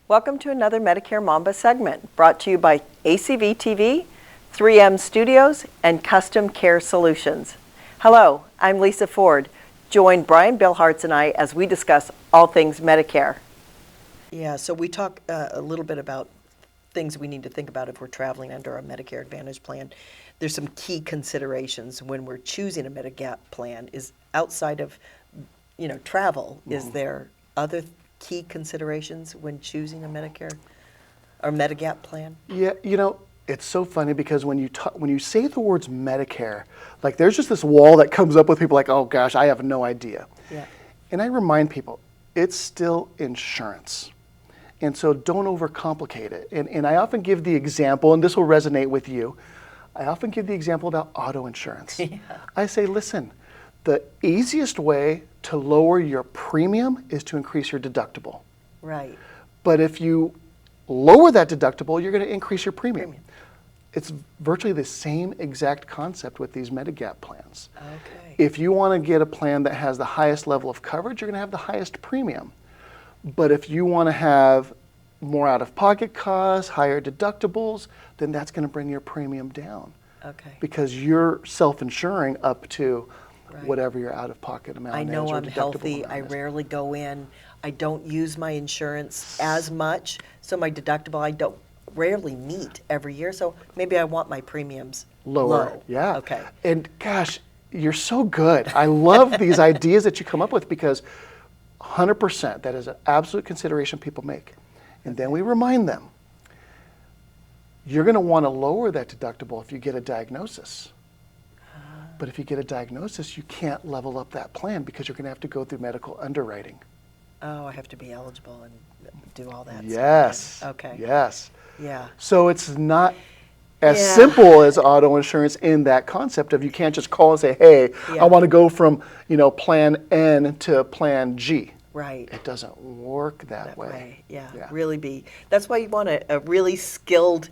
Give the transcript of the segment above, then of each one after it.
Welcome to another Medicare Mamba segment brought to you by ACV TV, 3M Studios, and Custom Care Solutions. Hello, I'm Lisa Ford. Join Brian Billhartz and I as we discuss all things Medicare. Yeah, so we talk a little bit about things we need to think about if we're traveling under a Medicare Advantage plan. There's some key considerations when we're choosing a Medigap plan. Is outside of, travel, is there other key considerations when choosing a Medicare or Medigap plan? Yeah, it's so funny because when you say the words Medicare, like there's just this wall that comes up with people like, oh gosh, I have no idea. Yeah. And I remind people, it's still insurance. And so don't overcomplicate it. And I often give the example, and this will resonate with you, I often give the example about auto insurance. Yeah. I say, listen, the easiest way to lower your premium is to increase your deductible. Right. But if you lower that deductible, you're going to increase your premium. It's virtually the same exact concept with these Medigap plans. Okay. If you want to get a plan that has the highest level of coverage, you're going to have the highest premium. But if you want to have more out-of-pocket costs, higher deductibles, then that's going to bring your premium down. Okay. Because you're self-insuring up to Right. whatever your out-of-pocket amount is. I know or I'm deductible healthy. amount I is. rarely go in. I don't use my insurance as much, so my deductible I don't rarely meet every year. So maybe I want my premiums Lower. low. Yeah. Okay. And gosh, you're so good. I love these ideas that you come up with because 100% that is an absolute consideration people make. And then we remind them, you're going to want to lower that deductible if you get a diagnosis. But if you get a diagnosis, you can't level up that plan because you're going to have to go through medical underwriting. Oh, I have to be eligible and do all that. Yes. stuff. Okay. Yes. Yeah. So it's not as Yeah. simple as auto insurance in that concept of you can't just call and say, hey, Yeah. I want to go from plan N to plan G. Right. It doesn't work that way. Way. Yeah. Yeah. Really be. That's why you want a really skilled,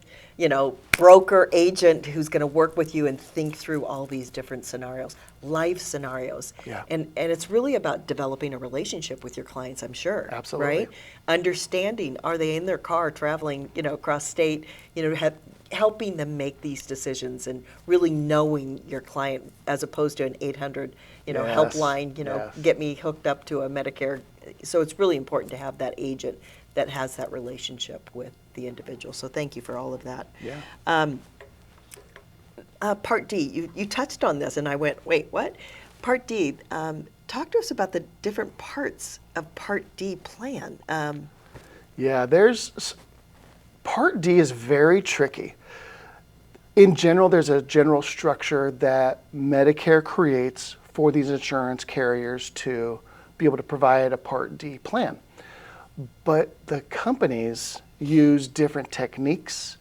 broker agent who's going to work with you and think through all these different scenarios, life scenarios. Yeah. And it's really about developing a relationship with your clients, I'm sure. Absolutely. Right? Understanding, are they in their car traveling, across state, helping them make these decisions and really knowing your client as opposed to an 800, Yes. helpline, Yes. get me hooked up to a Medicare. So it's really important to have that agent that has that relationship with the individual. So thank you for all of that. Yeah. Part D, you touched on this and I went, wait, what? Part D, talk to us about the different parts of Part D plan. Yeah, Part D is very tricky. In general, there's a general structure that Medicare creates for these insurance carriers to be able to provide a Part D plan. But the companies use different techniques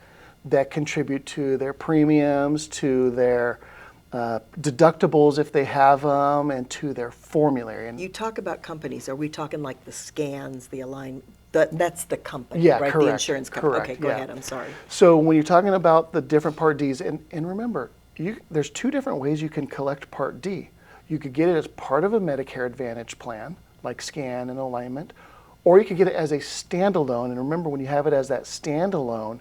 that contribute to their premiums, to their deductibles if they have them, and to their formulary. And You talk about companies. Are we talking like the scans, the align? That's the company, Yeah, right? correct, The insurance company. correct, Okay, go yeah. ahead. I'm sorry. So when you're talking about the different Part Ds, and remember, there's two different ways you can collect Part D. You could get it as part of a Medicare Advantage plan, like scan and alignment, or you could get it as a standalone. And remember, when you have it as that standalone,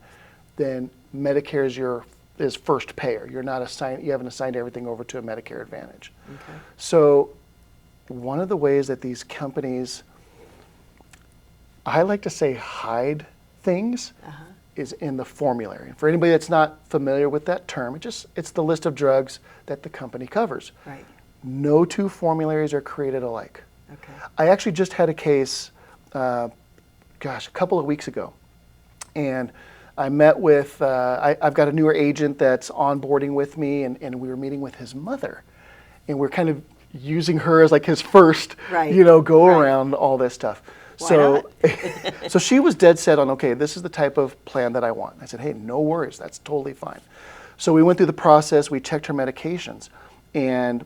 then Medicare is first payer. You haven't assigned everything over to a Medicare Advantage. Okay. So one of the ways that these companies, I like to say, hide things is in the formulary. For anybody that's not familiar with that term, it's the list of drugs that the company covers. Right. No two formularies are created alike. Okay. I actually just had a case, a couple of weeks ago, and I met with, I've got a newer agent that's onboarding with me, and we were meeting with his mother, and we're kind of using her as like his first, Right. go Right. around all this stuff. Why So, so she was dead set on, okay, this is the type of plan that I want. I said, hey, no worries, that's totally fine. So we went through the process, we checked her medications, and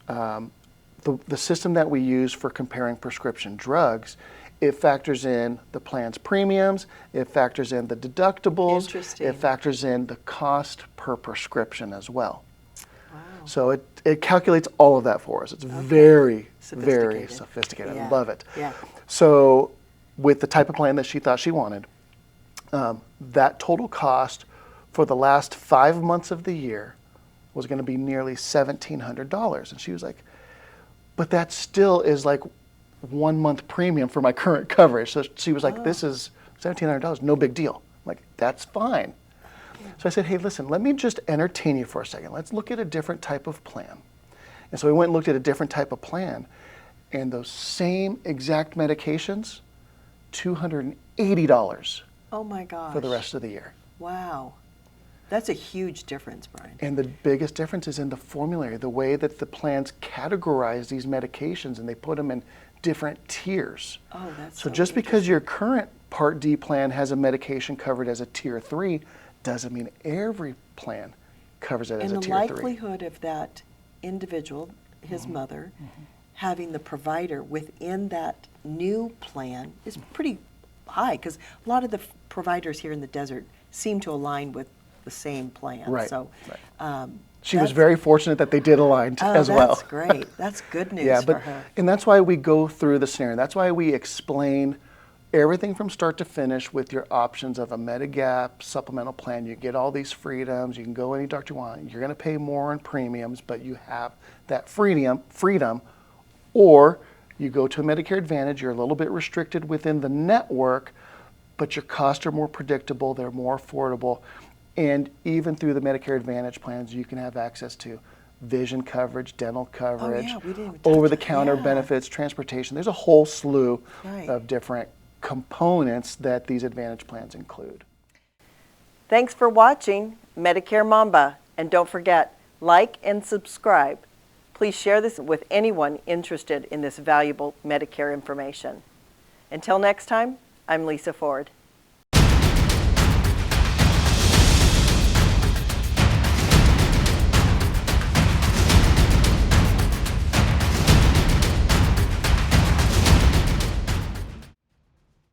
the system that we use for comparing prescription drugs, it factors in the plan's premiums, it factors in the deductibles, Interesting. it factors in the cost per prescription as well. Wow. So it calculates all of that for us. It's very, very Sophisticated. sophisticated. Yeah. I love it. Yeah. So with the type of plan that she thought she wanted, That total cost for the last 5 months of the year was going to be nearly $1,700. And she was like, but that still is like 1 month premium for my current coverage. So she was like, this is $1,700, no big deal. I'm like, that's fine. So I said, hey, listen, let me just entertain you for a second. Let's look at a different type of plan. And so we went and looked at a different type of plan, and those same exact medications, $280 Oh my gosh. for the rest of the year. Wow. That's a huge difference, Brian. And the biggest difference is in the formulary, the way that the plans categorize these medications, and they put them in different tiers. Oh, that's So just because your current Part D plan has a medication covered as a Tier 3 doesn't mean every plan covers it as a and the Tier 3. likelihood of that individual, his mother, having the provider within that new plan is pretty high, because a lot of the providers here in the desert seem to align with the same plan. Right, So, right. She was very fortunate that they did align as well. That's great. That's good news Yeah, for but her. and that's why we go through the scenario. That's why we explain everything from start to finish with your options of a Medigap supplemental plan. You get all these freedoms. You can go any doctor you want. You're going to pay more on premiums, but you have that freedom. Or you go to a Medicare Advantage. You're a little bit restricted within the network, but your costs are more predictable. They're more affordable. And even through the Medicare Advantage plans, you can have access to vision coverage, dental coverage, we didn't even touch over-the-counter it. Yeah. benefits, transportation. There's a whole slew Right. of different components that these Advantage plans include. Thanks for watching Medicare Mamba. And don't forget, like and subscribe. Please share this with anyone interested in this valuable Medicare information. Until next time, I'm Lisa Ford.